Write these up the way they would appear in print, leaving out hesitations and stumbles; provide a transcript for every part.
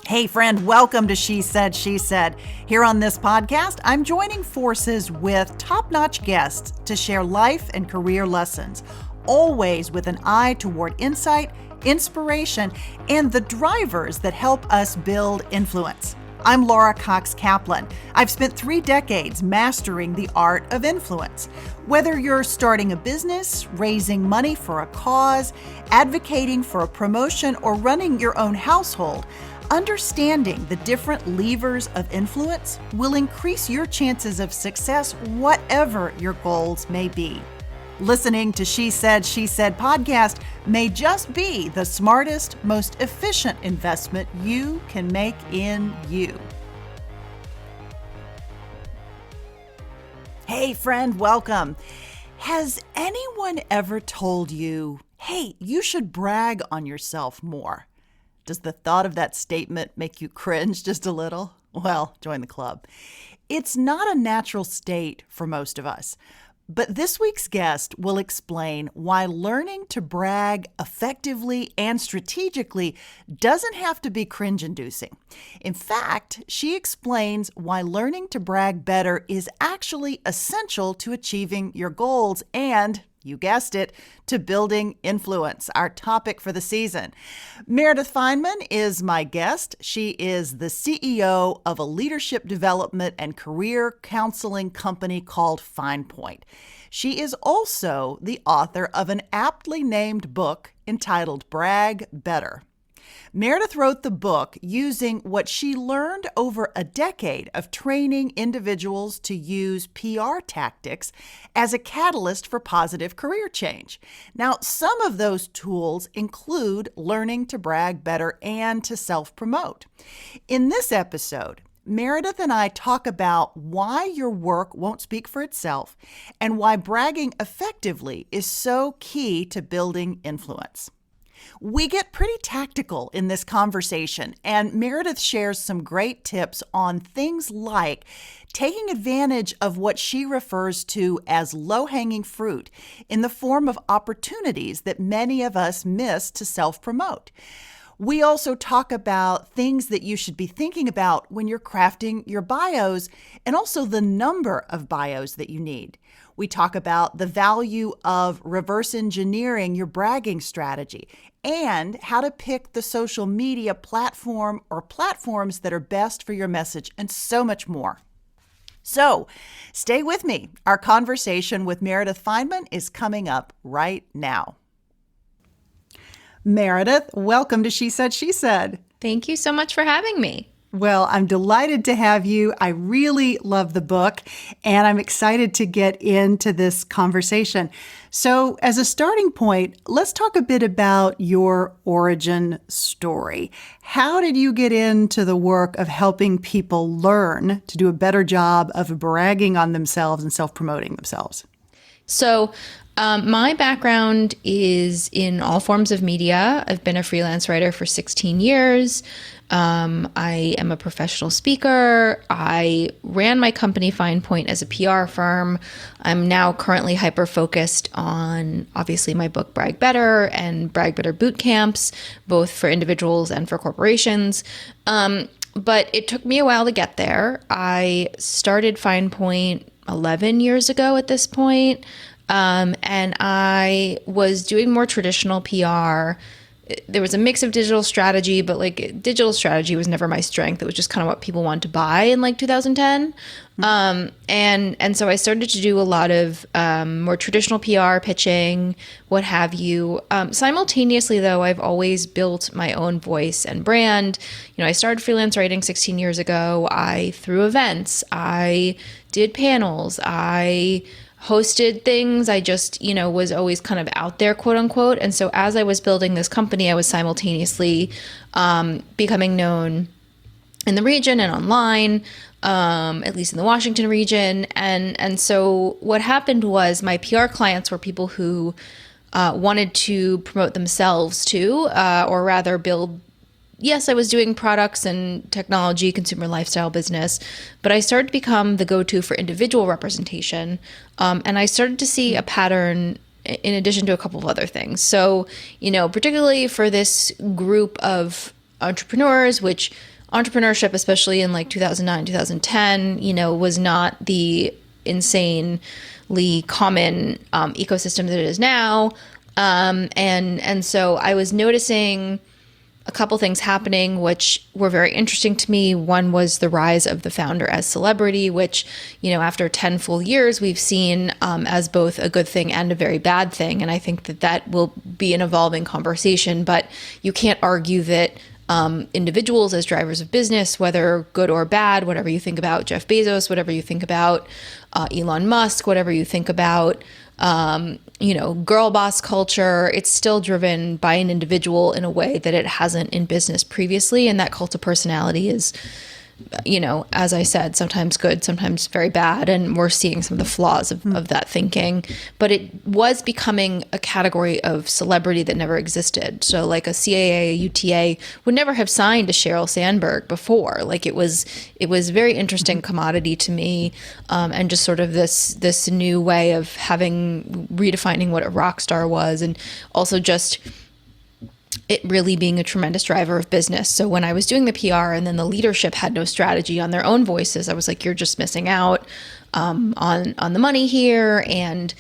Hey friend, welcome to She Said, She Said. Here on this podcast, I'm joining forces with top-notch guests to share life and career lessons, always with an eye toward insight, inspiration, and the drivers that help us build influence. I'm Laura Cox Kaplan. I've spent 3 decades mastering the art of influence. Whether you're starting a business, raising money for a cause, advocating for a promotion, or running your own household, understanding the different levers of influence will increase your chances of success, whatever your goals may be. Listening to She Said podcast may just be the smartest, most efficient investment you can make in you. Hey friend, welcome. Has anyone ever told you, hey, you should brag on yourself more? Does the thought of that statement make you cringe just a little? Well, join the club. It's not a natural state for most of us, but this week's guest will explain why learning to brag effectively and strategically doesn't have to be cringe-inducing. In fact, she explains why learning to brag better is actually essential to achieving your goals and, you guessed it, to building influence, our topic for the season. Meredith FINEMAN is my guest. She is the CEO of a leadership development and career counseling company called FinePoint. She is also the author of an aptly named book entitled Brag Better. Meredith wrote the book using what she learned over a decade of training individuals to use PR tactics as a catalyst for positive career change. Now, some of those tools include learning to brag better and to self-promote. In this episode, Meredith and I talk about why your work won't speak for itself and why bragging effectively is so key to building influence. We get pretty tactical in this conversation, and Meredith shares some great tips on things like taking advantage of what she refers to as low-hanging fruit in the form of opportunities that many of us miss to self-promote. We also talk about things that you should be thinking about when you're crafting your bios and also the number of bios that you need. We talk about the value of reverse engineering your bragging strategy and how to pick the social media platform or platforms that are best for your message and so much more. So stay with me. Our conversation with Meredith FINEMAN is coming up right now. Meredith, welcome to She Said, She Said. Thank you so much for having me. Well, I'm delighted to have you. I really love the book, and I'm excited to get into this conversation. So as a starting point, let's talk a bit about your origin story. How did you get into the work of helping people learn to do a better job of bragging on themselves and self-promoting themselves? So my background is in all forms of media. I've been a freelance writer for 16 years. I am a professional speaker. I ran my company FinePoint as a PR firm. I'm now currently hyper-focused on, obviously, my book Brag Better and Brag Better boot camps, both for individuals and for corporations. But it took me a while to get there. I started FinePoint 11 years ago at this point. And I was doing more traditional PR. There was a mix of digital strategy, but digital strategy was never my strength. It was just kind of what people wanted to buy in 2010. And so I started to do a lot of more traditional PR pitching, what have you. Simultaneously, though, I've always built my own voice and brand. I started freelance writing 16 years ago. I threw events. I did panels. I hosted things. I just, was always kind of out there, quote unquote. And so as I was building this company, I was simultaneously becoming known in the region and online, at least in the Washington region. And so what happened was my PR clients were people who wanted to promote themselves too, or rather build. Yes, I was doing products and technology, consumer lifestyle business, but I started to become the go-to for individual representation. And I started to see a pattern in addition to a couple of other things. So, particularly for this group of entrepreneurs, which entrepreneurship, especially in like 2009, 2010, was not the insanely common ecosystem that it is now. And so I was noticing a couple things happening, which were very interesting to me. One was the rise of the founder as celebrity, which, after 10 full years, we've seen as both a good thing and a very bad thing. And I think that will be an evolving conversation, but you can't argue that individuals as drivers of business, whether good or bad, whatever you think about Jeff Bezos, whatever you think about Elon Musk, whatever you think about girl boss culture, it's still driven by an individual in a way that it hasn't in business previously. And that cult of personality is, as I said, sometimes good, sometimes very bad. And we're seeing some of the flaws of that thinking. But it was becoming a category of celebrity that never existed. So like a CAA, a UTA would never have signed a Sheryl Sandberg before. Like it was very interesting commodity to me. And just sort of this new way of redefining what a rock star was. And also just it really being a tremendous driver of business. So when I was doing the PR and then the leadership had no strategy on their own voices, I was like, you're just missing out on the money here. And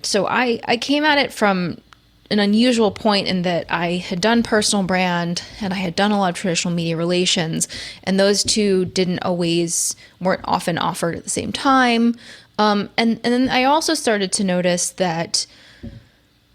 so I came at it from an unusual point in that I had done personal brand and I had done a lot of traditional media relations, and those two weren't often offered at the same time. And then I also started to notice that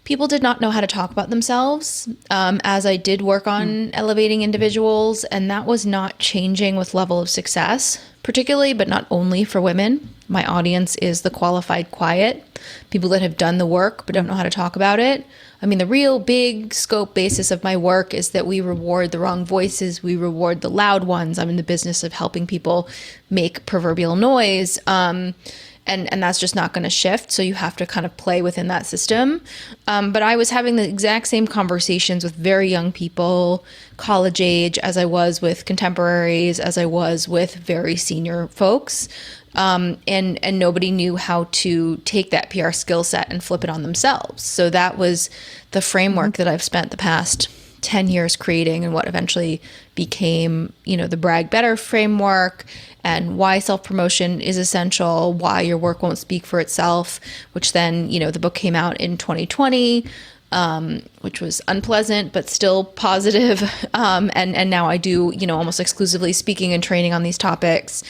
people did not know how to talk about themselves, as I did work on elevating individuals, and that was not changing with level of success, particularly, but not only for women. My audience is the qualified quiet, people that have done the work but don't know how to talk about it. I mean, the real big scope basis of my work is that we reward the wrong voices, we reward the loud ones. I'm in the business of helping people make proverbial noise. And that's just not going to shift. So you have to kind of play within that system. But I was having the exact same conversations with very young people, college age, as I was with contemporaries, as I was with very senior folks. And nobody knew how to take that PR skill set and flip it on themselves. So that was the framework that I've spent the past 10 years creating, and what eventually became, the Brag Better framework, and why self-promotion is essential, why your work won't speak for itself, which then, the book came out in 2020, which was unpleasant, but still positive. And now I do, almost exclusively speaking and training on these topics.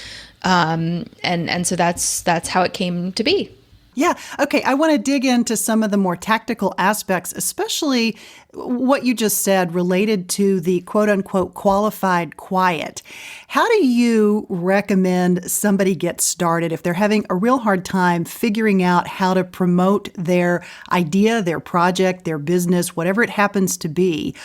And so that's how it came to be. Yeah. Okay. I want to dig into some of the more tactical aspects, especially what you just said related to the quote unquote qualified quiet. How do you recommend somebody get started if they're having a real hard time figuring out how to promote their idea, their project, their business, whatever it happens to be?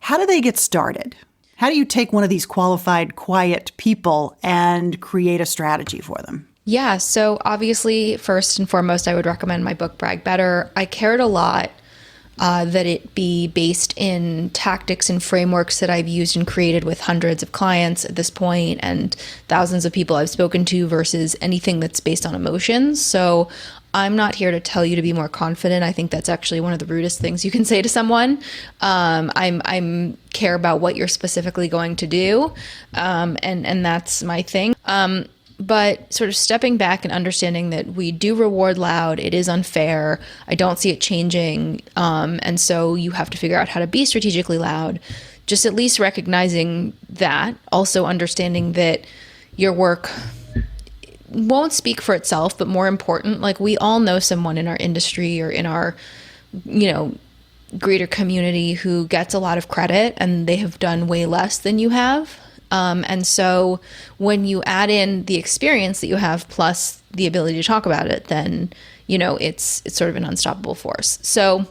How do they get started? How do you take one of these qualified quiet people and create a strategy for them? Yeah, so obviously, first and foremost, I would recommend my book, Brag Better. I cared a lot that it be based in tactics and frameworks that I've used and created with hundreds of clients at this point and thousands of people I've spoken to versus anything that's based on emotions. So I'm not here to tell you to be more confident. I think that's actually one of the rudest things you can say to someone. I'm care about what you're specifically going to do, and that's my thing. But sort of stepping back and understanding that we do reward loud, it is unfair. I don't see it changing. And so you have to figure out how to be strategically loud, just at least recognizing that, also understanding that your work won't speak for itself, but more important, like we all know someone in our industry or in our, greater community who gets a lot of credit and they have done way less than you have. And so when you add in the experience that you have plus the ability to talk about it, then, it's sort of an unstoppable force. So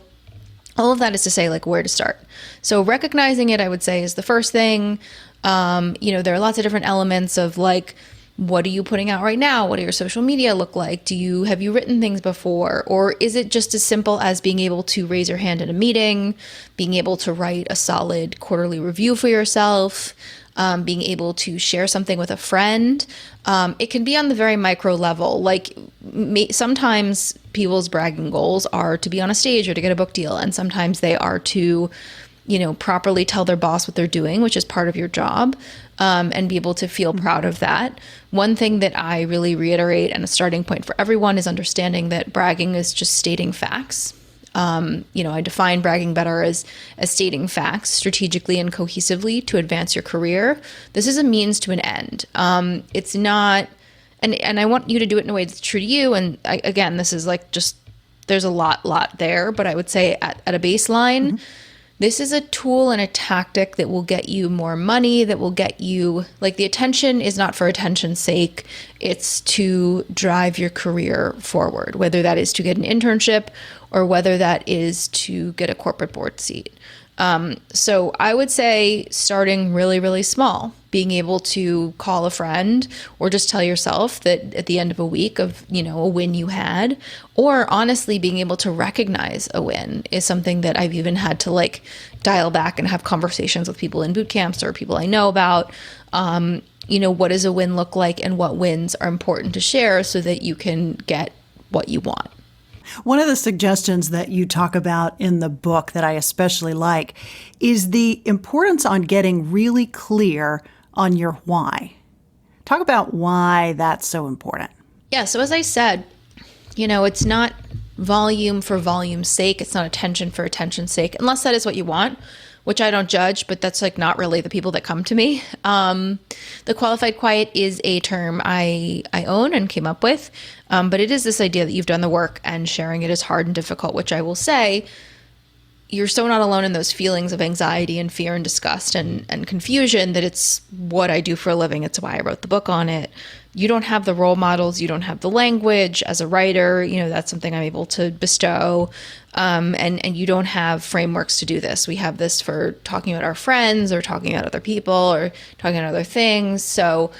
all of that is to say, like, where to start. So recognizing it, I would say, is the first thing. There are lots of different elements of like, what are you putting out right now? What do your social media look like? Have you written things before? Or is it just as simple as being able to raise your hand in a meeting, being able to write a solid quarterly review for yourself, being able to share something with a friend? It can be on the very micro level. Like sometimes people's bragging goals are to be on a stage or to get a book deal. And sometimes they are to properly tell their boss what they're doing, which is part of your job, and be able to feel proud of that. One thing that I really reiterate, and a starting point for everyone, is understanding that bragging is just stating facts. I define bragging better as stating facts strategically and cohesively to advance your career. This is a means to an end. It's not, and I want you to do it in a way that's true to you. And again, this is like just, there's a lot there, but I would say at a baseline, this is a tool and a tactic that will get you more money, that will get you, like, the attention is not for attention's sake. It's to drive your career forward, whether that is to get an internship or whether that is to get a corporate board seat. So I would say starting really, really small, being able to call a friend or just tell yourself that at the end of a week of, a win you had, or honestly being able to recognize a win is something that I've even had to dial back and have conversations with people in boot camps or people I know about. What does a win look like and what wins are important to share so that you can get what you want. One of the suggestions that you talk about in the book that I especially like is the importance on getting really clear on your why. Talk about why that's so important. Yeah, so as I said, it's not volume for volume's sake. It's not attention for attention's sake, unless that is what you want, which I don't judge, but that's not really the people that come to me. The qualified quiet is a term I own and came up with, but it is this idea that you've done the work and sharing it is hard and difficult, which I will say, you're so not alone in those feelings of anxiety and fear and disgust and confusion that it's what I do for a living. It's why I wrote the book on it. You don't have the role models. You don't have the language as a writer. That's something I'm able to bestow. And you don't have frameworks to do this. We have this for talking about our friends or talking about other people or talking about other things. So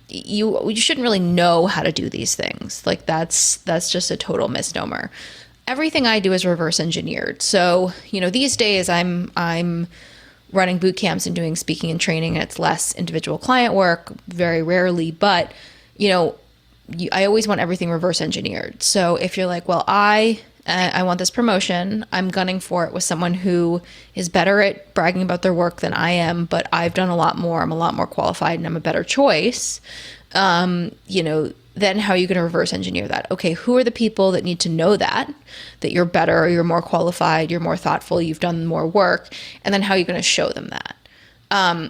you shouldn't really know how to do these things. That's just a total misnomer. Everything I do is reverse engineered. So, these days I'm running boot camps and doing speaking and training, and it's less individual client work, very rarely. But, I always want everything reverse engineered. So if you're like, well, I want this promotion, I'm gunning for it with someone who is better at bragging about their work than I am, but I've done a lot more, I'm a lot more qualified, and I'm a better choice. Then how are you going to reverse engineer that? Okay, who are the people that need to know that you're better, you're more qualified, you're more thoughtful, you've done more work, and then how are you going to show them that?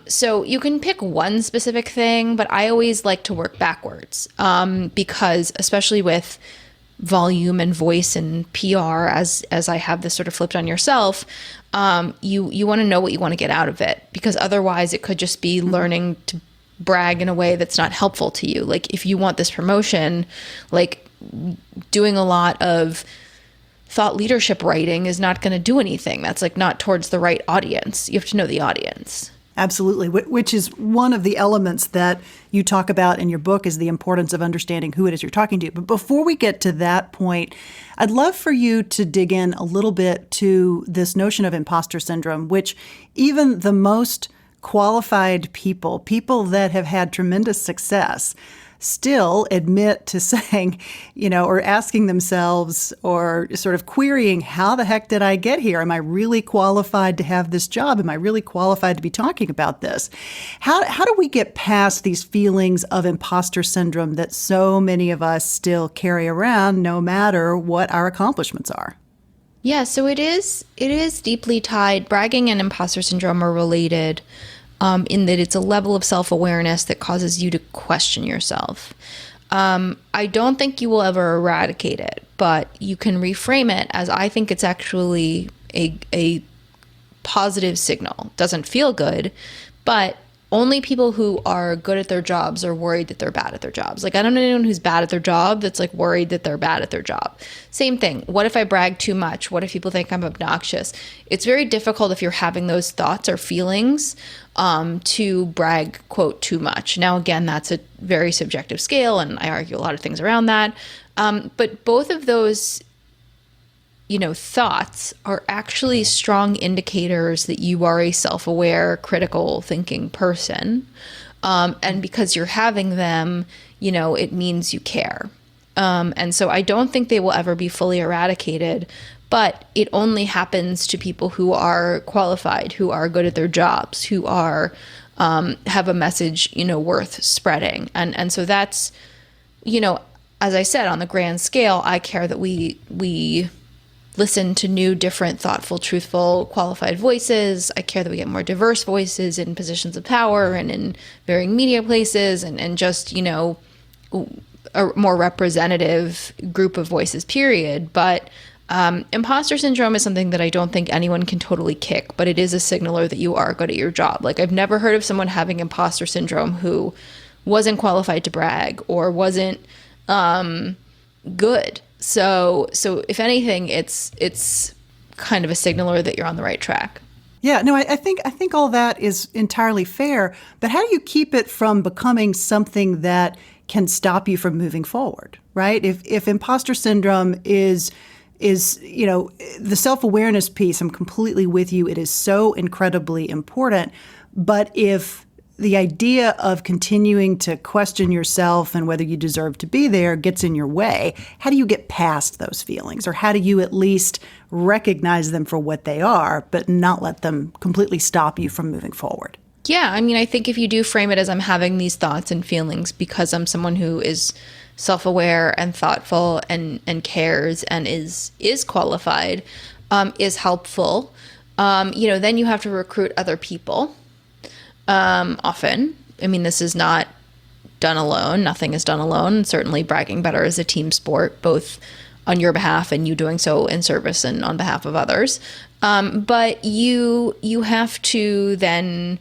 So you can pick one specific thing, but I always like to work backwards because especially with volume and voice and PR, as I have this sort of flipped on yourself, you want to know what you want to get out of it, because otherwise it could just be learning to brag in a way that's not helpful to you. Like if you want this promotion, doing a lot of thought leadership writing is not going to do anything. That's not towards the right audience. You have to know the audience. Absolutely, which is one of the elements that you talk about in your book, is the importance of understanding who it is you're talking to. But before we get to that point, I'd love for you to dig in a little bit to this notion of imposter syndrome, which even the most qualified people that have had tremendous success still admit to saying, or asking themselves or sort of querying, how the heck did I get here? Am I really qualified to have this job? Am I really qualified to be talking about this? How do we get past these feelings of imposter syndrome that so many of us still carry around no matter what our accomplishments are? Yeah, so it is deeply tied. Bragging and imposter syndrome are related. In that it's a level of self-awareness that causes you to question yourself. I don't think you will ever eradicate it, but you can reframe it as, I think it's actually a positive signal. Doesn't feel good, but only people who are good at their jobs are worried that they're bad at their jobs. I don't know anyone who's bad at their job that's worried that they're bad at their job. Same thing. What if I brag too much? What if people think I'm obnoxious? It's very difficult if you're having those thoughts or feelings to brag, quote, too much. Now, again, that's a very subjective scale, and I argue a lot of things around that. But both of those thoughts are actually strong indicators that you are a self-aware, critical thinking person. And because you're having them, it means you care. And so I don't think they will ever be fully eradicated, but it only happens to people who are qualified, who are good at their jobs, who are have a message, worth spreading. And so that's, as I said, on the grand scale, I care that we listen to new, different, thoughtful, truthful, qualified voices. I care that we get more diverse voices in positions of power and in varying media places, and just, a more representative group of voices, period. But imposter syndrome is something that I don't think anyone can totally kick, but it is a signaler that you are good at your job. Like, I've never heard of someone having imposter syndrome who wasn't qualified to brag or wasn't good. So if anything, it's kind of a signaler that you're on the right track. Yeah, no, I think all that is entirely fair. But how do you keep it from becoming something that can stop you from moving forward, right? If imposter syndrome is the self-awareness piece, I'm completely with you. It is so incredibly important. But if the idea of continuing to question yourself and whether you deserve to be there gets in your way, how do you get past those feelings? Or how do you at least recognize them for what they are, but not let them completely stop you from moving forward? Yeah, I think if you do frame it as I'm having these thoughts and feelings because I'm someone who is self-aware and thoughtful and cares and is qualified, is helpful, then you have to recruit other people. Often. This is not done alone. Nothing is done alone. Certainly bragging better is a team sport, both on your behalf and you doing so in service and on behalf of others. But you have to then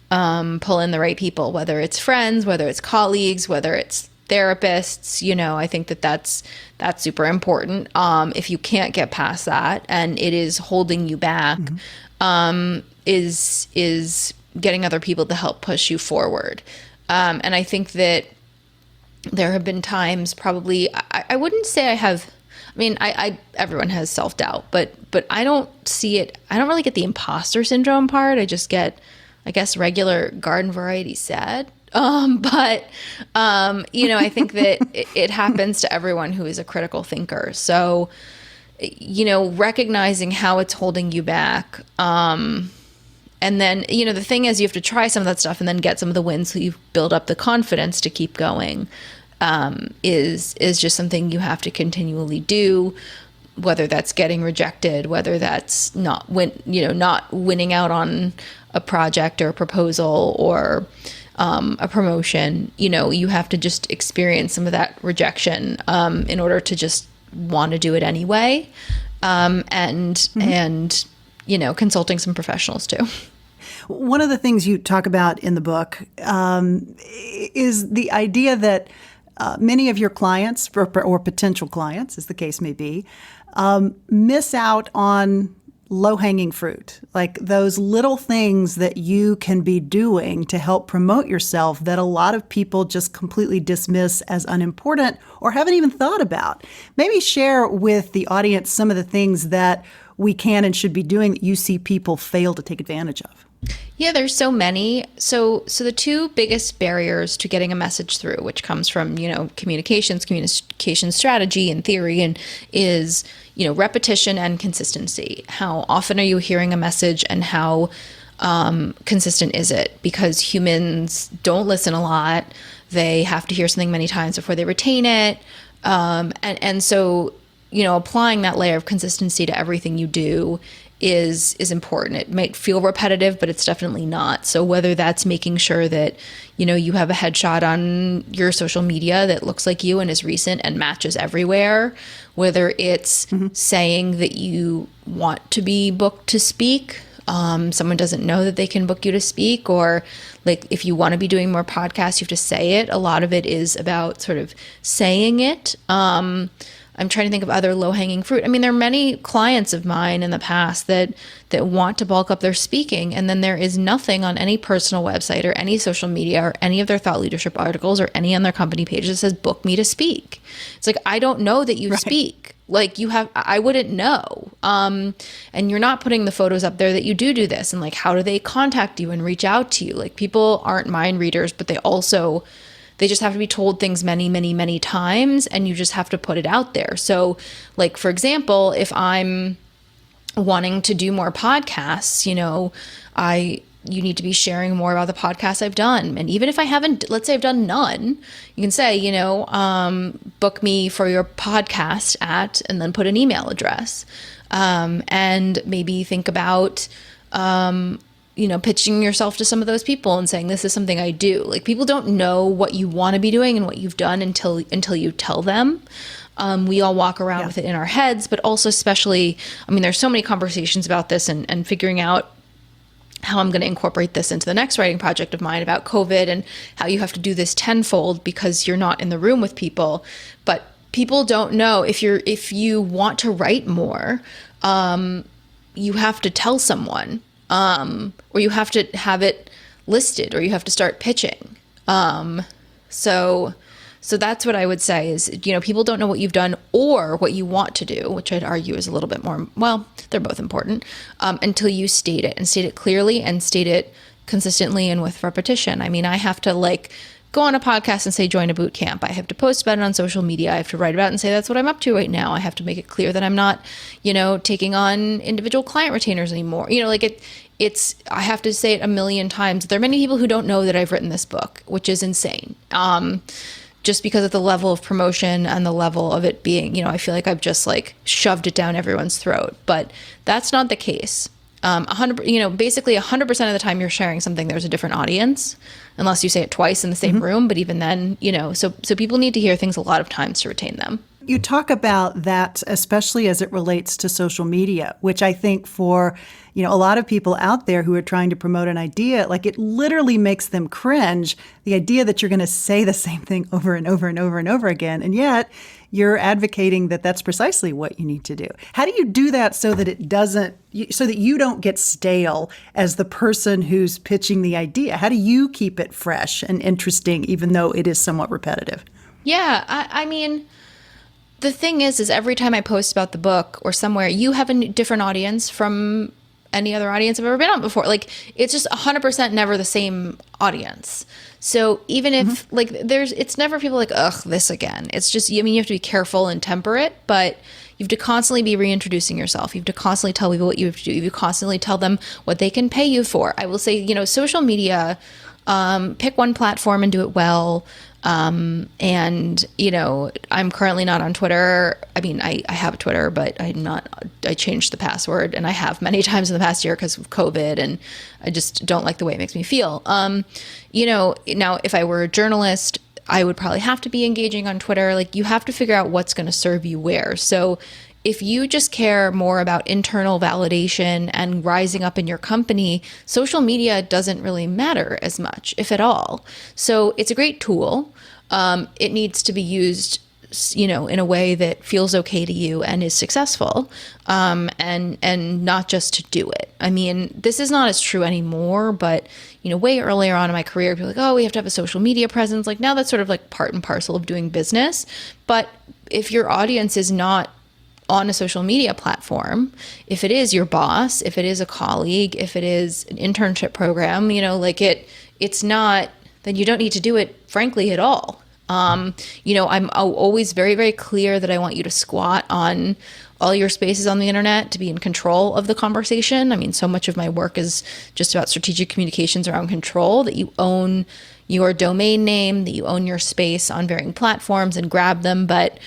pull in the right people, whether it's friends, whether it's colleagues, whether it's therapists. I think that's super important. If you can't get past that and it is holding you back, is getting other people to help push you forward. And I think that there have been times, probably, I wouldn't say I have, everyone has self-doubt, but I don't see it. I don't really get the imposter syndrome part. I just get, I guess, regular garden variety sad. I think that it happens to everyone who is a critical thinker. So, recognizing how it's holding you back, and then, the thing is, you have to try some of that stuff and then get some of the wins so you build up the confidence to keep going, is just something you have to continually do, whether that's getting rejected, whether that's not winning out on a project or a proposal or a promotion. You have to just experience some of that rejection in order to just want to do it anyway, and consulting some professionals too. One of the things you talk about in the book is the idea that many of your clients, or potential clients, as the case may be, miss out on low-hanging fruit, like those little things that you can be doing to help promote yourself that a lot of people just completely dismiss as unimportant or haven't even thought about. Maybe share with the audience some of the things that we can and should be doing that you see people fail to take advantage of. Yeah, there's so many. So the two biggest barriers to getting a message through, which comes from, communication strategy and theory, and is, repetition and consistency. How often are you hearing a message and how consistent is it? Because humans don't listen a lot. They have to hear something many times before they retain it. And so, applying that layer of consistency to everything you do is important. It might feel repetitive, but it's definitely not. So whether that's making sure that, you have a headshot on your social media that looks like you and is recent and matches everywhere, whether it's saying that you want to be booked to speak, someone doesn't know that they can book you to speak, or like if you want to be doing more podcasts, you have to say it. A lot of it is about sort of saying it. I'm trying to think of other low-hanging fruit. There are many clients of mine in the past that want to bulk up their speaking, and then there is nothing on any personal website or any social media or any of their thought leadership articles or any on their company pages that says, book me to speak. It's like, I don't know that you speak. Like, I wouldn't know. And you're not putting the photos up there that you do this. And like, how do they contact you and reach out to you? Like, people aren't mind readers, but they also They just have to be told things many, many, many times, and you just have to put it out there. So, like, for example, if I'm wanting to do more podcasts, you need to be sharing more about the podcasts I've done. And even if I haven't, let's say I've done none, you can say, book me for your podcast at, and then put an email address. And maybe think about, pitching yourself to some of those people and saying, this is something I do. Like, people don't know what you want to be doing and what you've done until you tell them. We all walk around with it in our heads, but also especially, there's so many conversations about this and figuring out how I'm going to incorporate this into the next writing project of mine about COVID, and how you have to do this tenfold because you're not in the room with people. But people don't know, if you want to write more, you have to tell someone, or you have to have it listed, or you have to start pitching. So that's what I would say is, people don't know what you've done or what you want to do, which I'd argue is a little bit more, well, they're both important, until you state it, and state it clearly, and state it consistently and with repetition. I have to go on a podcast and say, join a boot camp. I have to post about it on social media. I have to write about it and say, that's what I'm up to right now. I have to make it clear that I'm not, taking on individual client retainers anymore. I have to say it a million times. There are many people who don't know that I've written this book, which is insane. Just because of the level of promotion and the level of it being, I feel like I've just shoved it down everyone's throat, but that's not the case. 100, basically 100% of the time you're sharing something, there's a different audience, unless you say it twice in the same room. But even then, so people need to hear things a lot of times to retain them. You talk about that, especially as it relates to social media, which I think for, a lot of people out there who are trying to promote an idea, it literally makes them cringe, the idea that you're going to say the same thing over and over and over and over again. And yet you're advocating that that's precisely what you need to do. How do you do that so that so that you don't get stale as the person who's pitching the idea? How do you keep it fresh and interesting, even though it is somewhat repetitive? Yeah, the thing is every time I post about the book or somewhere, you have a different audience from any other audience I've ever been on before. It's just 100% never the same audience. So even if it's never people ugh, this again. It's just, you have to be careful and temperate, but you have to constantly be reintroducing yourself. You have to constantly tell people what you have to do. You have to constantly tell them what they can pay you for. I will say, social media, pick one platform and do it well. I'm currently not on Twitter. I have a Twitter, but I changed the password, and I have many times in the past year because of COVID, and I just don't like the way it makes me feel. Now if I were a journalist, I would probably have to be engaging on Twitter. You have to figure out what's going to serve you where. So if you just care more about internal validation and rising up in your company, social media doesn't really matter as much, if at all. So it's a great tool. It needs to be used, in a way that feels okay to you and is successful, and not just to do it. This is not as true anymore, but way earlier on in my career, people were oh, we have to have a social media presence. Now that's sort of part and parcel of doing business. But if your audience is not on a social media platform, if it is your boss, if it is a colleague, if it is an internship program, it's not, then you don't need to do it, frankly, at all. I'm always very, very clear that I want you to squat on all your spaces on the internet to be in control of the conversation. So much of my work is just about strategic communications around control, that you own your domain name, that you own your space on varying platforms and grab them. But,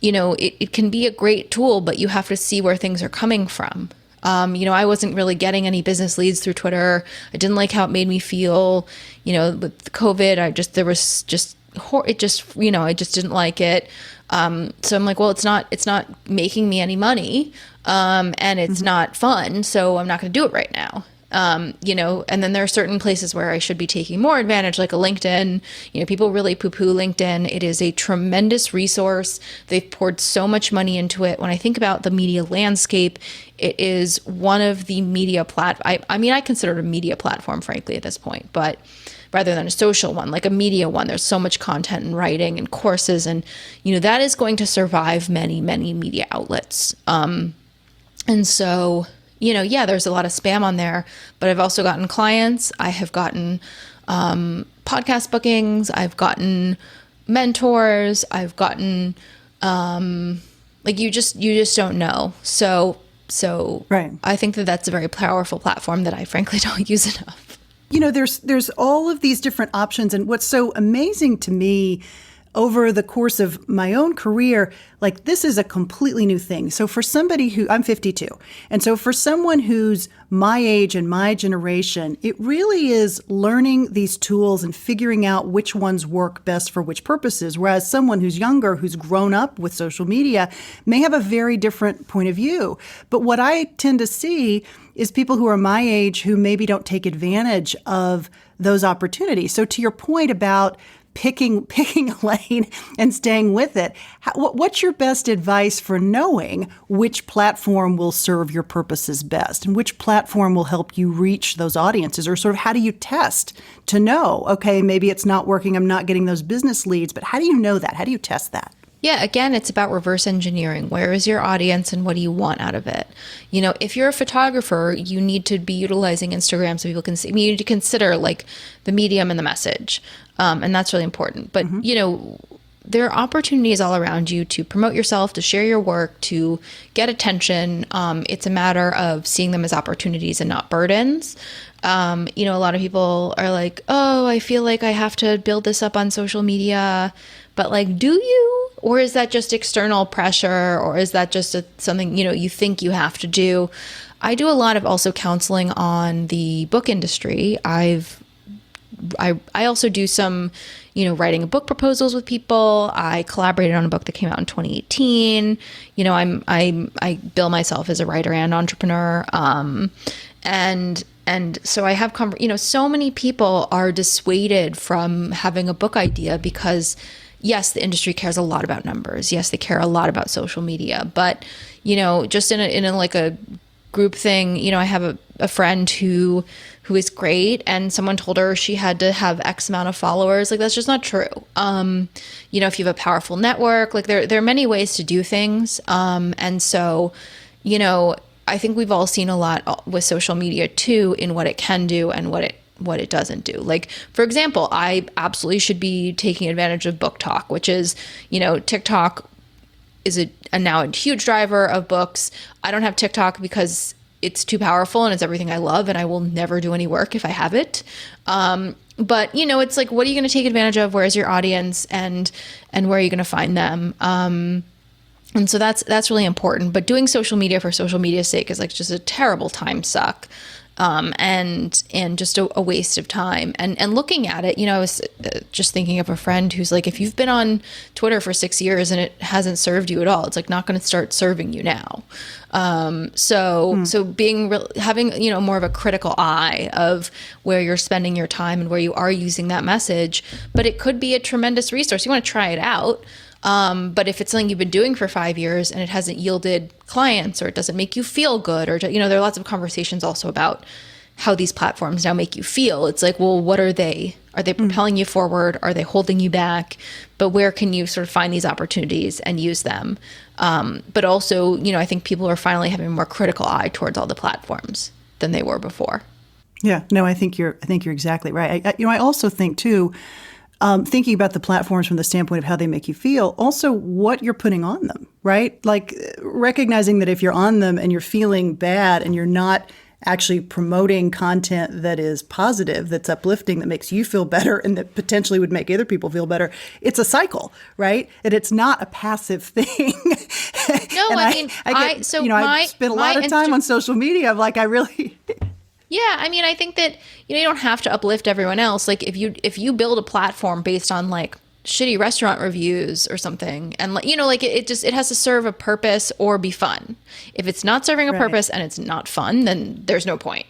it can be a great tool, but you have to see where things are coming from. I wasn't really getting any business leads through Twitter. I didn't like how it made me feel, with COVID. I just didn't like it. So I'm well, it's not making me any money. And it's not fun. So I'm not going to do it right now. And then there are certain places where I should be taking more advantage, like a LinkedIn. People really poo-poo LinkedIn. It is a tremendous resource. They've poured so much money into it. When I think about the media landscape, it is one of the media I consider it a media platform, frankly, at this point, but rather than a social one, like a media one, there's so much content and writing and courses, and, that is going to survive many, many media outlets. And so, there's a lot of spam on there, but I've also gotten clients. I have gotten podcast bookings. I've gotten mentors. I've gotten, like you just don't know. So Right. I think that that's a very powerful platform that I frankly don't use enough. There's all of these different options. And what's so amazing to me over the course of my own career, like this is a completely new thing. So for somebody I'm 52. And so for someone who's my age and my generation, it really is learning these tools and figuring out which ones work best for which purposes. Whereas someone who's younger, who's grown up with social media, may have a very different point of view. But what I tend to see is people who are my age who maybe don't take advantage of those opportunities. So to your point about picking a lane and staying with it, what's your best advice for knowing which platform will serve your purposes best and which platform will help you reach those audiences? Or sort of how do you test to know, okay, maybe it's not working, I'm not getting those business leads, but how do you know that? How do you test that? Yeah, again, it's about reverse engineering. Where is your audience and what do you want out of it? If you're a photographer, you need to be utilizing Instagram so people can see. You need to consider like the medium and the message. And that's really important. But, there are opportunities all around you to promote yourself, to share your work, to get attention. It's a matter of seeing them as opportunities and not burdens. A lot of people are like, oh, I feel like I have to build this up on social media. But like, do you? Or is that just external pressure? Or is that just something, you think you have to do? I do a lot of also counseling on the book industry. I also do some, writing book proposals with people. I collaborated on a book that came out in 2018. I bill myself as a writer and entrepreneur. And so I have, so many people are dissuaded from having a book idea because yes, the industry cares a lot about numbers. Yes, they care a lot about social media, but, just in a like a group thing, I have a friend who is great, and someone told her she had to have X amount of followers. Like, that's just not true. If you have a powerful network, like there are many ways to do things. And so, I think we've all seen a lot with social media too, in what it can do and what it doesn't do. Like, for example, I absolutely should be taking advantage of Book Talk, which is, TikTok is now a huge driver of books. I don't have TikTok because it's too powerful and it's everything I love, and I will never do any work if I have it. But it's like, what are you going to take advantage of? Where's your audience, and where are you going to find them? And so that's really important. But doing social media for social media's sake is like just a terrible time suck. And just a waste of time. And looking at it, I was just thinking of a friend who's like, if you've been on Twitter for 6 years and it hasn't served you at all, it's like not going to start serving you now. So having, more of a critical eye of where you're spending your time and where you are using that message, but it could be a tremendous resource. You want to try it out. But if it's something you've been doing for 5 years and it hasn't yielded clients, or it doesn't make you feel good, or, there are lots of conversations also about how these platforms now make you feel. It's like, well, what are they? Are they propelling you forward? Are they holding you back? But where can you sort of find these opportunities and use them? But also, I think people are finally having a more critical eye towards all the platforms than they were before. Yeah, no, I think you're exactly right. I also think too, thinking about the platforms from the standpoint of how they make you feel, also what you're putting on them, right? Like recognizing that if you're on them and you're feeling bad and you're not actually promoting content that is positive, that's uplifting, that makes you feel better and that potentially would make other people feel better, it's a cycle, right? And it's not a passive thing. No, I spend a lot of time on social media. I'm like, I really... Yeah, I think that you don't have to uplift everyone else. Like if you build a platform based on like shitty restaurant reviews or something, and it has to serve a purpose or be fun. If it's not serving a purpose and it's not fun, then there's no point.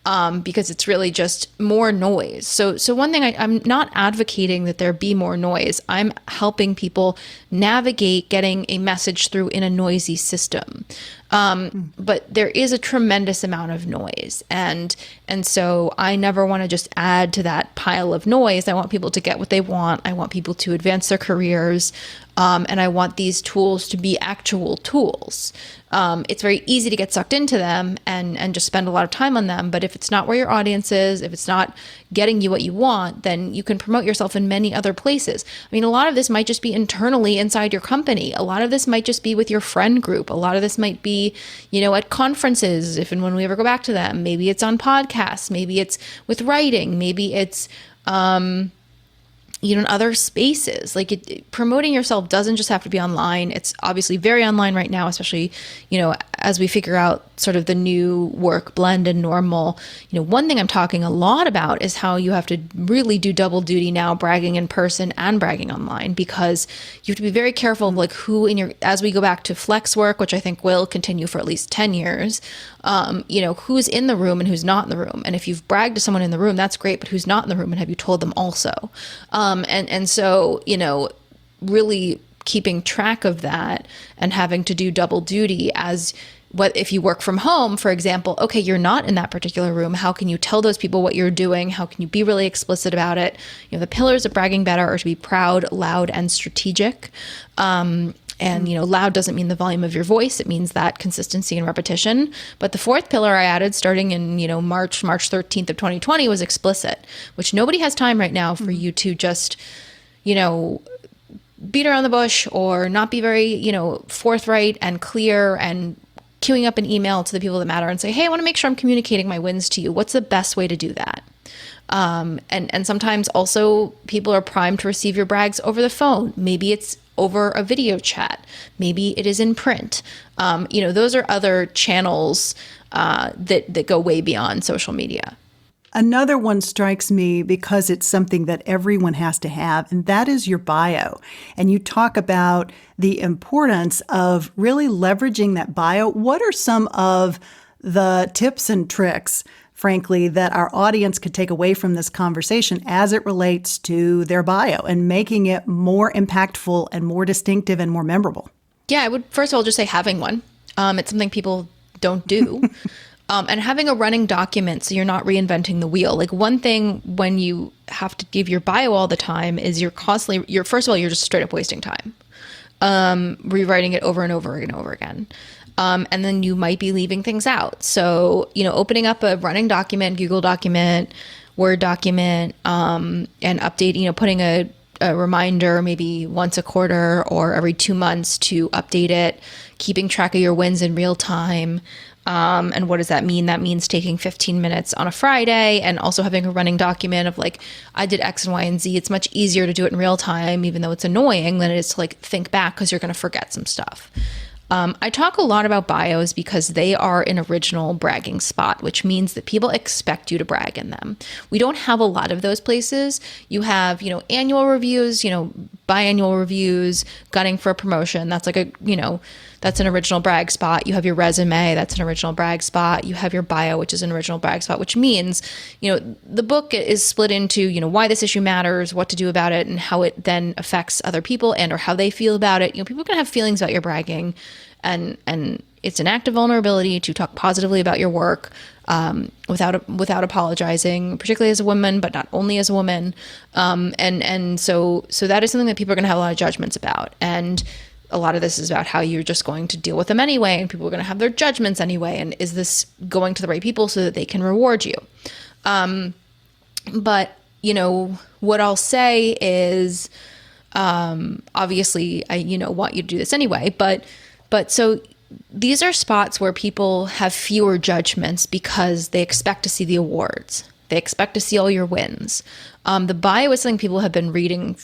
Because it's really just more noise. So one thing, I'm not advocating that there be more noise. I'm helping people navigate getting a message through in a noisy system. But there is a tremendous amount of noise. And so I never want to just add to that pile of noise. I want people to get what they want. I want people to advance their careers. And I want these tools to be actual tools. It's very easy to get sucked into them and just spend a lot of time on them. But if it's not where your audience is, if it's not getting you what you want, then you can promote yourself in many other places. I mean, a lot of this might just be internally inside your company. A lot of this might just be with your friend group. A lot of this might be, at conferences, if and when we ever go back to them. Maybe it's on podcasts. Maybe it's with writing. Maybe it's, in other spaces. Like promoting yourself doesn't just have to be online. It's obviously very online right now, especially, as we figure out sort of the new work blend and normal. One thing I'm talking a lot about is how you have to really do double duty now, bragging in person and bragging online, because you have to be very careful of like who as we go back to flex work, which I think will continue for at least 10 years, who's in the room and who's not in the room. And if you've bragged to someone in the room, that's great, but who's not in the room, and have you told them also? And so, really keeping track of that and having to do double duty if you work from home, for example, okay, you're not in that particular room. How can you tell those people what you're doing? How can you be really explicit about it? The pillars of bragging better are to be proud, loud, and strategic. And, loud doesn't mean the volume of your voice. It means that consistency and repetition. But the fourth pillar I added starting in, March 13th of 2020 was explicit, which nobody has time right now for you to just, beat around the bush or not be very, forthright and clear and queuing up an email to the people that matter and say, hey, I want to make sure I'm communicating my wins to you. What's the best way to do that? And sometimes also people are primed to receive your brags over the phone. Maybe it's over a video chat. Maybe it is in print. Those are other channels that go way beyond social media. Another one strikes me because it's something that everyone has to have, and that is your bio. And you talk about the importance of really leveraging that bio. What are some of the tips and tricks, frankly, that our audience could take away from this conversation as it relates to their bio and making it more impactful and more distinctive and more memorable? Yeah, I would first of all just say having one. It's something people don't do. And having a running document so you're not reinventing the wheel. Like one thing when you have to give your bio all the time is first of all, you're just straight up wasting time, rewriting it over and over and over again. And then you might be leaving things out. So, opening up a running document, Google document, Word document, and update, putting a reminder maybe once a quarter or every 2 months to update it, keeping track of your wins in real time. And what does that mean? That means taking 15 minutes on a Friday and also having a running document of like, I did X and Y and Z. It's much easier to do it in real time, even though it's annoying, than it is to like think back because you're going to forget some stuff. I talk a lot about bios because they are an original bragging spot, which means that people expect you to brag in them. We don't have a lot of those places. You have, annual reviews, biannual reviews, gunning for a promotion. That's like that's an original brag spot. You have your resume, that's an original brag spot. You have your bio, which is an original brag spot, which means, the book is split into, why this issue matters, what to do about it, and how it then affects other people and or how they feel about it. People are going to have feelings about your bragging, and it's an act of vulnerability to talk positively about your work without apologizing, particularly as a woman, but not only as a woman. And so that is something that people are going to have a lot of judgments about. And a lot of this is about how you're just going to deal with them anyway, and people are going to have their judgments anyway. And is this going to the right people so that they can reward you? But what I'll say is, obviously I, want you to do this anyway, but so these are spots where people have fewer judgments because they expect to see the awards. They expect to see all your wins. The bio is something people have been reading,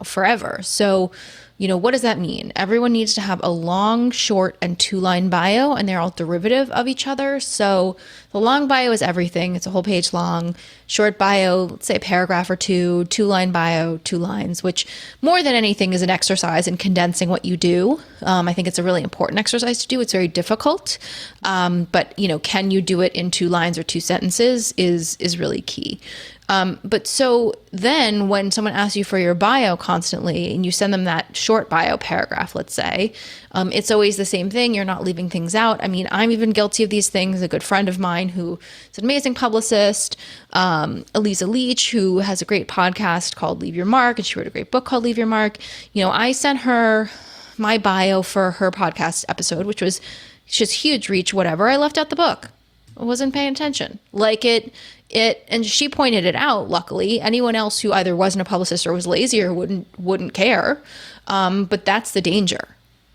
forever. So, what does that mean? Everyone needs to have a long, short, and 2-line bio, and they're all derivative of each other. So the long bio is everything. It's a whole page long. Short bio, let's say a paragraph or two. 2-line bio, 2 lines, which more than anything is an exercise in condensing what you do. I think it's a really important exercise to do. It's very difficult. But, can you do it in 2 lines or 2 sentences is really key. But so then when someone asks you for your bio constantly and you send them that short bio paragraph, let's say, it's always the same thing. You're not leaving things out. I mean, I'm even guilty of these things. A good friend of mine who is an amazing publicist, Eliza Leach, who has a great podcast called Leave Your Mark, and she wrote a great book called Leave Your Mark. You know, I sent her my bio for her podcast episode, which was just huge reach, whatever. I left out the book. I wasn't paying attention. And she pointed it out, luckily. Anyone else who either wasn't a publicist or was lazy or wouldn't care. But that's the danger.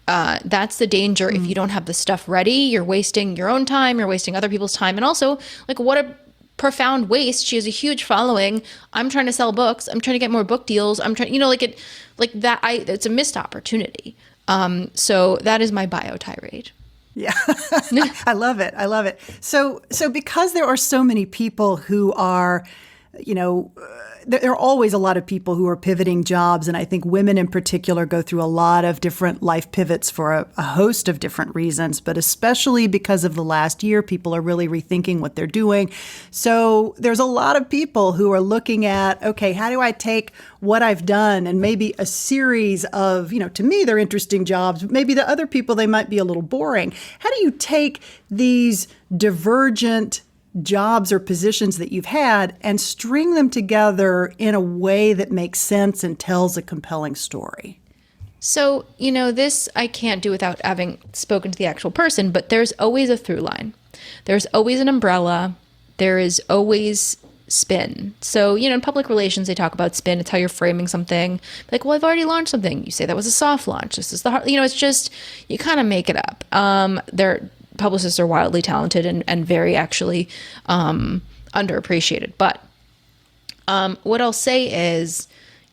That's the danger. If you don't have the stuff ready, you're wasting your own time, you're wasting other people's time. And also, like, what a profound waste. She has a huge following. I'm trying to sell books. I'm trying to get more book deals. I'm trying, it's a missed opportunity. So that is my bio tirade. Yeah, I love it. I love it. So because there are so many people who are, there are always a lot of people who are pivoting jobs. And I think women in particular go through a lot of different life pivots for a host of different reasons, but especially because of the last year, people are really rethinking what they're doing. So there's a lot of people who are looking at, okay, how do I take what I've done and maybe a series of, to me, they're interesting jobs, but maybe to other people, they might be a little boring. How do you take these divergent jobs or positions that you've had and string them together in a way that makes sense and tells a compelling story? So, this I can't do without having spoken to the actual person, but there's always a through line. There's always an umbrella. There is always spin. So, in public relations, they talk about spin. It's how you're framing something. Like, well, I've already launched something. You say that was a soft launch. This is the hard, it's just, you kind of make it up. Publicists are wildly talented and very actually underappreciated. But what I'll say is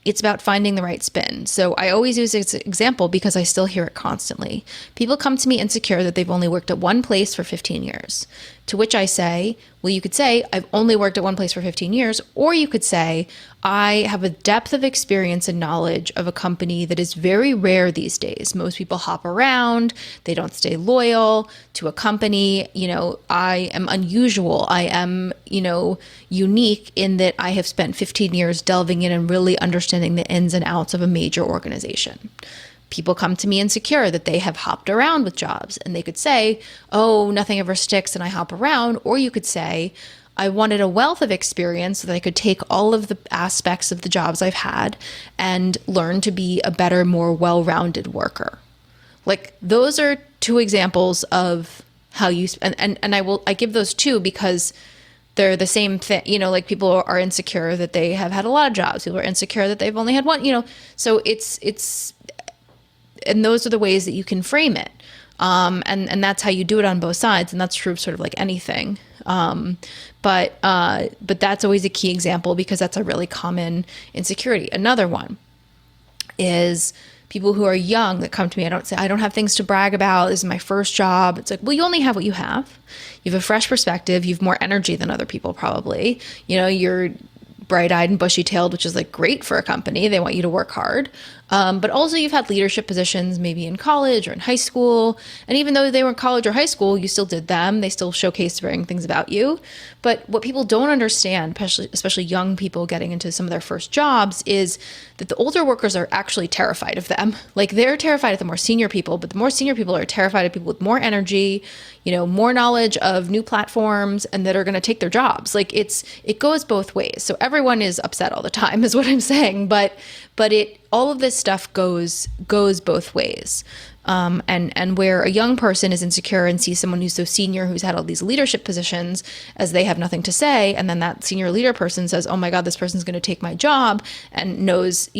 it's about finding the right spin. So I always use this example because I still hear it constantly. People come to me insecure that they've only worked at one place for 15 years. To which I say, well, you could say, I've only worked at one place for 15 years. Or you could say, I have a depth of experience and knowledge of a company that is very rare these days. Most people hop around. They don't stay loyal to a company. I am unusual. I am, unique in that I have spent 15 years delving in and really understanding the ins and outs of a major organization. People come to me insecure that they have hopped around with jobs, and they could say, oh, nothing ever sticks and I hop around. Or you could say, I wanted a wealth of experience so that I could take all of the aspects of the jobs I've had and learn to be a better, more well-rounded worker. Like, those are two examples of how you, and I give those two because they're the same thing. People are insecure that they have had a lot of jobs. People are insecure that they've only had one, so it's, and those are the ways that you can frame it. And that's how you do it on both sides. And that's true of sort of like anything. But that's always a key example because that's a really common insecurity. Another one is people who are young that come to me. I don't have things to brag about. This is my first job. It's like, well, you only have what you have. You have a fresh perspective. You have more energy than other people probably. You're bright-eyed and bushy-tailed, which is like great for a company. They want you to work hard. But also you've had leadership positions maybe in college or in high school. And even though they were in college or high school, you still did them. They still showcased varying things about you. But what people don't understand, especially young people getting into some of their first jobs, is that the older workers are actually terrified of them. Like, they're terrified of the more senior people, but the more senior people are terrified of people with more energy, more knowledge of new platforms, and that are going to take their jobs. Like, it goes both ways. So everyone is upset all the time is what I'm saying. But all of this stuff goes both ways. And where a young person is insecure and sees someone who's so senior, who's had all these leadership positions, as they have nothing to say, and then that senior leader person says, oh my God, this person's going to take my job, and knows,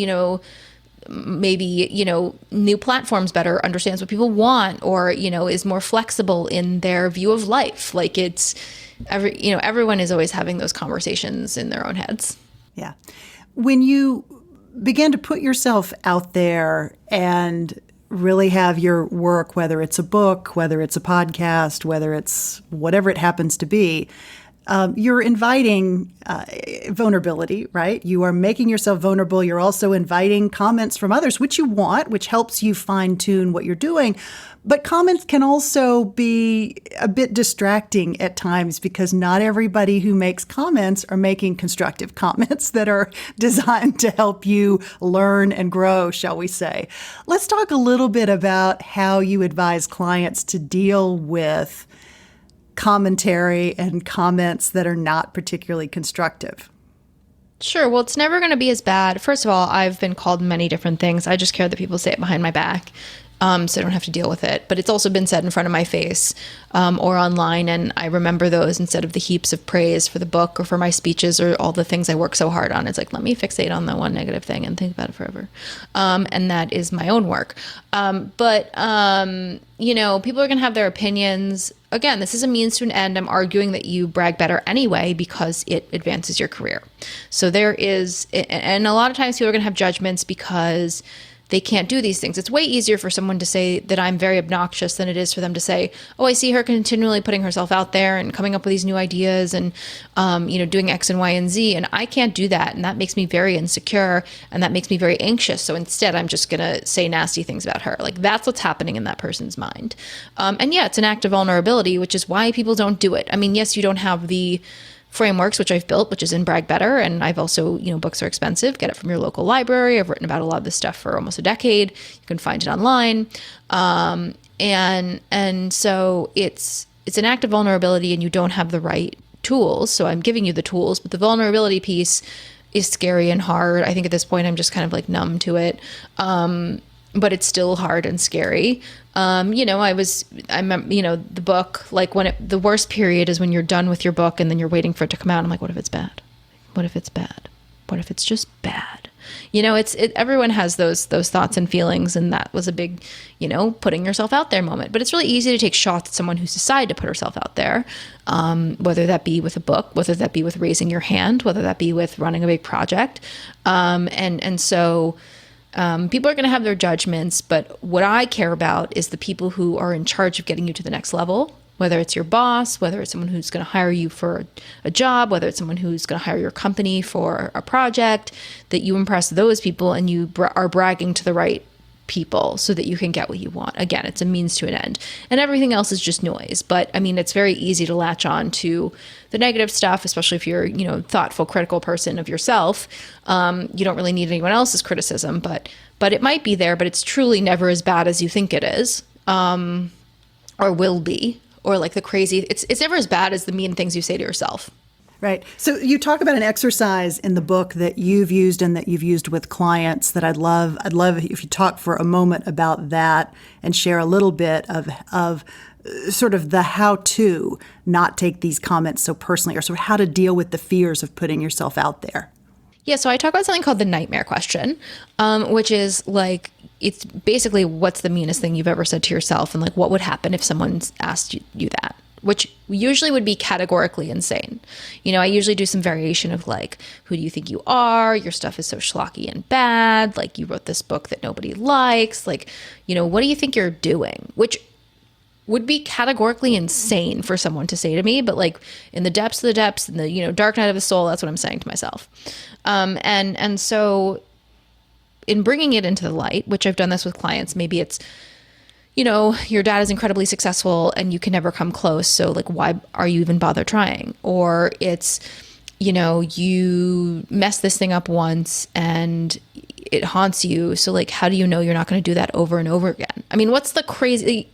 maybe, new platforms better, understands what people want, or, is more flexible in their view of life. Like, it's everyone is always having those conversations in their own heads. Yeah. When you begin to put yourself out there and really have your work, whether it's a book, whether it's a podcast, whether it's whatever it happens to be, you're inviting vulnerability, right? You are making yourself vulnerable. You're also inviting comments from others, which you want, which helps you fine tune what you're doing. But comments can also be a bit distracting at times because not everybody who makes comments are making constructive comments that are designed to help you learn and grow, shall we say. Let's talk a little bit about how you advise clients to deal with commentary and comments that are not particularly constructive. Sure. Well, it's never going to be as bad. First of all, I've been called many different things. I just care that people say it behind my back. So I don't have to deal with it. But it's also been said in front of my face or online. And I remember those instead of the heaps of praise for the book or for my speeches or all the things I work so hard on. It's like, let me fixate on the one negative thing and think about it forever. And that is my own work. But people are going to have their opinions. Again, this is a means to an end. I'm arguing that you brag better anyway because it advances your career. So there is, and a lot of times people are going to have judgments because they can't do these things. It's way easier for someone to say that I'm very obnoxious than it is for them to say, oh, I see her continually putting herself out there and coming up with these new ideas and, doing X and Y and Z. And I can't do that. And that makes me very insecure and that makes me very anxious. So instead, I'm just going to say nasty things about her. Like that's what's happening in that person's mind. And yeah, it's an act of vulnerability, which is why people don't do it. I mean, yes, you don't have the frameworks, which I've built, which is in Brag Better. And I've also, books are expensive. Get it from your local library. I've written about a lot of this stuff for almost a decade. You can find it online. And so it's an act of vulnerability and you don't have the right tools. So I'm giving you the tools, but the vulnerability piece is scary and hard. I think at this point, I'm just kind of like numb to it. But it's still hard and scary. The book, like the worst period is when you're done with your book and then you're waiting for it to come out. I'm like, what if it's bad? What if it's bad? What if it's just bad? Everyone has those thoughts and feelings. And that was a big, putting yourself out there moment. But it's really easy to take shots at someone who's decided to put herself out there, whether that be with a book, whether that be with raising your hand, whether that be with running a big project. So people are going to have their judgments, but what I care about is the people who are in charge of getting you to the next level, whether it's your boss, whether it's someone who's going to hire you for a job, whether it's someone who's going to hire your company for a project, that you impress those people and you are bragging to the right people so that you can get what you want. Again, it's a means to an end. And everything else is just noise. But I mean, it's very easy to latch on to the negative stuff, especially if you're, thoughtful, critical person of yourself. You don't really need anyone else's criticism, but it might be there, but it's truly never as bad as you think it is, or will be, or like the crazy, it's never as bad as the mean things you say to yourself. Right. So you talk about an exercise in the book that you've used and that you've used with clients that I'd love if you talk for a moment about that and share a little bit of sort of the how to not take these comments so personally, or sort of how to deal with the fears of putting yourself out there. Yeah, so I talk about something called the nightmare question, which is like, it's basically what's the meanest thing you've ever said to yourself and like what would happen if someone's asked you that, which usually would be categorically insane. I usually do some variation of like, who do you think you are? Your stuff is so schlocky and bad. Like you wrote this book that nobody likes. Like, what do you think you're doing? Which would be categorically insane for someone to say to me, but like in the depths of the depths, in the dark night of the soul, that's what I'm saying to myself. And so in bringing it into the light, which I've done this with clients, maybe it's, your dad is incredibly successful and you can never come close. So like, why are you even bother trying? Or it's, you mess this thing up once and it haunts you. So like, how do you know you're not going to do that over and over again? I mean, what's the crazy,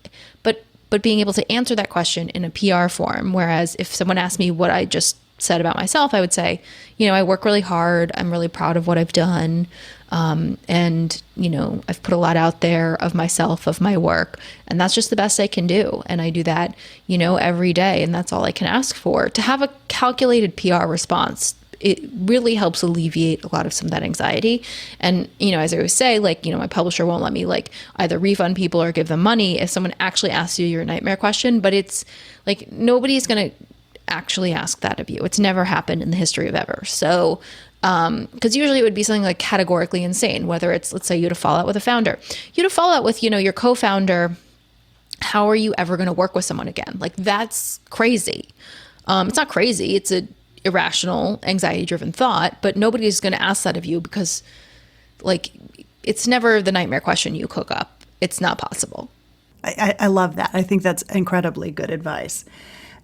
but being able to answer that question in a PR form. Whereas if someone asked me what I just said about myself, I would say, I work really hard. I'm really proud of what I've done. And I've put a lot out there of myself, of my work, and that's just the best I can do. And I do that, every day. And that's all I can ask for. To have a calculated PR response, it really helps alleviate a lot of some of that anxiety. And, as I always say, like, my publisher won't let me like either refund people or give them money if someone actually asks you your nightmare question, but it's like, nobody's going to actually ask that of you. It's never happened in the history of ever. So, because usually it would be something like categorically insane, whether it's, let's say you had a fallout with a founder, you had a fallout with, your co-founder. How are you ever going to work with someone again? Like that's crazy. It's not crazy. It's a irrational, anxiety-driven thought, but nobody's going to ask that of you because, like, it's never the nightmare question you cook up. It's not possible. I love that. I think that's incredibly good advice.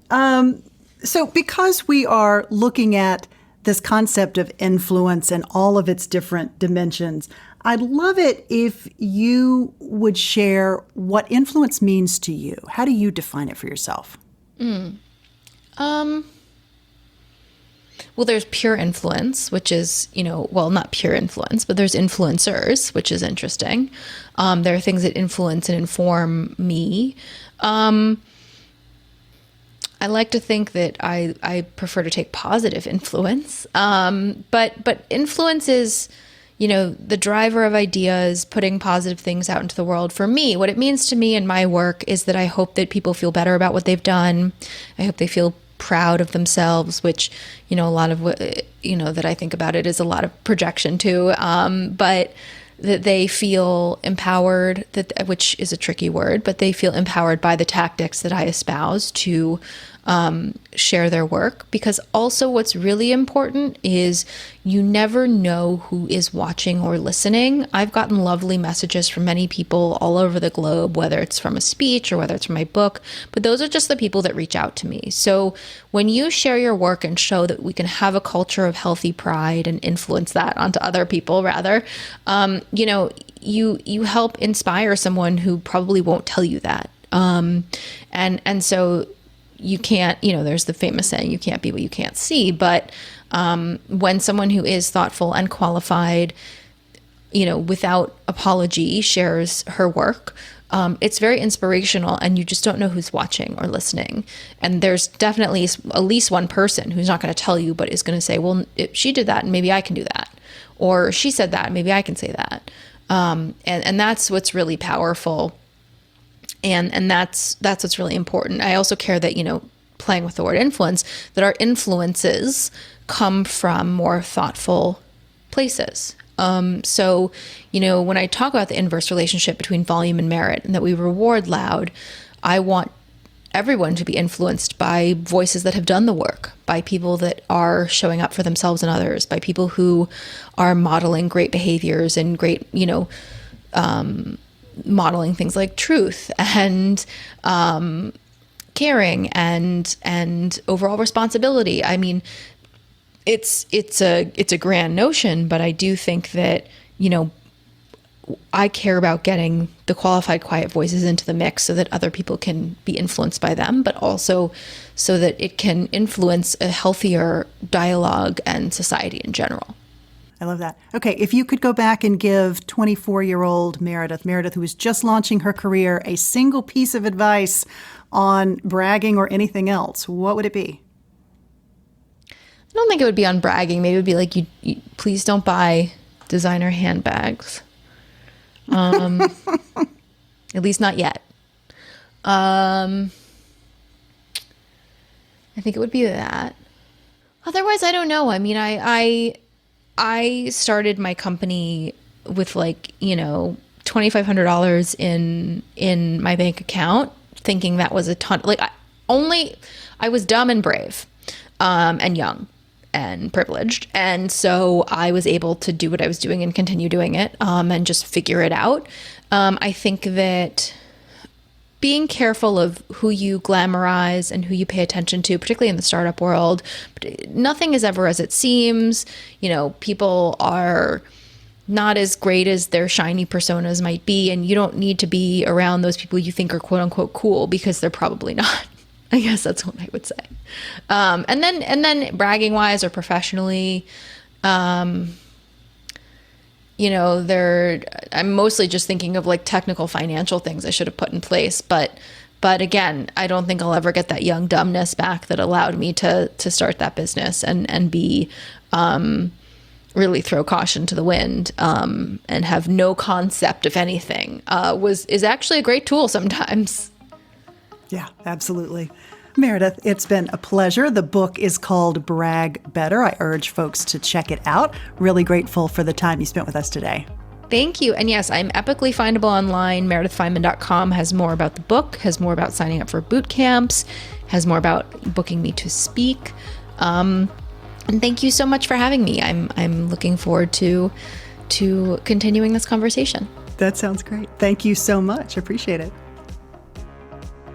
So because we are looking at this concept of influence and all of its different dimensions, I'd love it if you would share what influence means to you. How do you define it for yourself? Well, there's pure influence, which is, well, not pure influence, but there's influencers, which is interesting. There are things that influence and inform me. I like to think that I prefer to take positive influence. But influence is, the driver of ideas, putting positive things out into the world. For me, what it means to me in my work is that I hope that people feel better about what they've done. I hope they feel proud of themselves, which, a lot of what, that I think about it is a lot of projection too. But that they feel empowered, which is a tricky word, but they feel empowered by the tactics that I espouse to share their work. Because also what's really important is you never know who is watching or listening. I've gotten lovely messages from many people all over the globe, whether it's from a speech or whether it's from my book, but those are just the people that reach out to me. So when you share your work and show that we can have a culture of healthy pride and influence that onto other people, rather, you help inspire someone who probably won't tell you that. And so you can't, there's the famous saying, you can't be what you can't see. But when someone who is thoughtful and qualified, without apology, shares her work, it's very inspirational, and you just don't know who's watching or listening. And there's definitely at least one person who's not going to tell you, but is going to say, well, if she did that, and maybe I can do that. Or she said that, maybe I can say that. And that's what's really powerful. And that's what's really important. I also care that, playing with the word influence, that our influences come from more thoughtful places. So, when I talk about the inverse relationship between volume and merit, and that we reward loud, I want everyone to be influenced by voices that have done the work, by people that are showing up for themselves and others, by people who are modeling great behaviors and great, modeling things like truth and caring and overall responsibility. I mean, it's a grand notion, but I do think that, I care about getting the qualified, quiet voices into the mix so that other people can be influenced by them, but also so that it can influence a healthier dialogue and society in general. I love that. Okay, if you could go back and give 24-year-old Meredith, who was just launching her career, a single piece of advice on bragging or anything else, what would it be? I don't think it would be on bragging. Maybe it would be like, you please don't buy designer handbags. At least not yet. I think it would be that. Otherwise, I don't know. I mean, I started my company with $2,500 in my bank account, thinking that was a ton. I was dumb and brave, and young and privileged. And so I was able to do what I was doing and continue doing it, and just figure it out. I think that being careful of who you glamorize and who you pay attention to, particularly in the startup world, nothing is ever as it seems. People are not as great as their shiny personas might be, and you don't need to be around those people you think are quote unquote cool, because they're probably not. I guess that's what I would say. And then bragging wise or professionally, I'm mostly just thinking of technical financial things I should have put in place. But again, I don't think I'll ever get that young dumbness back that allowed me to start that business and be, really throw caution to the wind, and have no concept of anything, is actually a great tool sometimes. Yeah, absolutely. Meredith, it's been a pleasure. The book is called Brag Better. I urge folks to check it out. Really grateful for the time you spent with us today. Thank you. And yes, I'm epically findable online. MeredithFineman.com has more about the book, has more about signing up for boot camps, has more about booking me to speak. And thank you so much for having me. I'm looking forward to continuing this conversation. That sounds great. Thank you so much. Appreciate it.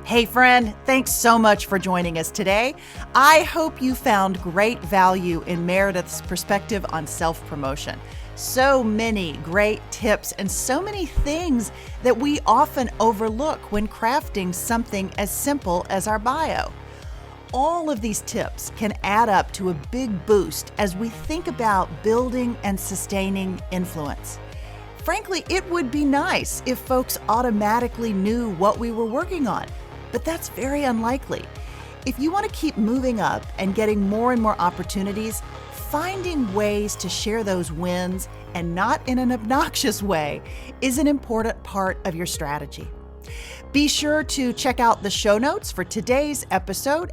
Hey friend, thanks so much for joining us today. I hope you found great value in Meredith's perspective on self-promotion. So many great tips and so many things that we often overlook when crafting something as simple as our bio. All of these tips can add up to a big boost as we think about building and sustaining influence. Frankly, it would be nice if folks automatically knew what we were working on, but that's very unlikely. If you want to keep moving up and getting more and more opportunities, finding ways to share those wins and not in an obnoxious way is an important part of your strategy. Be sure to check out the show notes for today's episode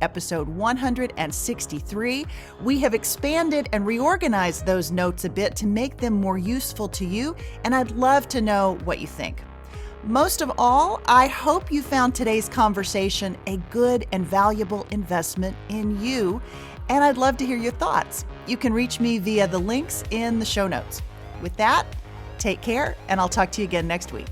163. We have expanded and reorganized those notes a bit to make them more useful to you, and I'd love to know what you think. Most of all, I hope you found today's conversation a good and valuable investment in you, and I'd love to hear your thoughts. You can reach me via the links in the show notes. With that, take care, and I'll talk to you again next week.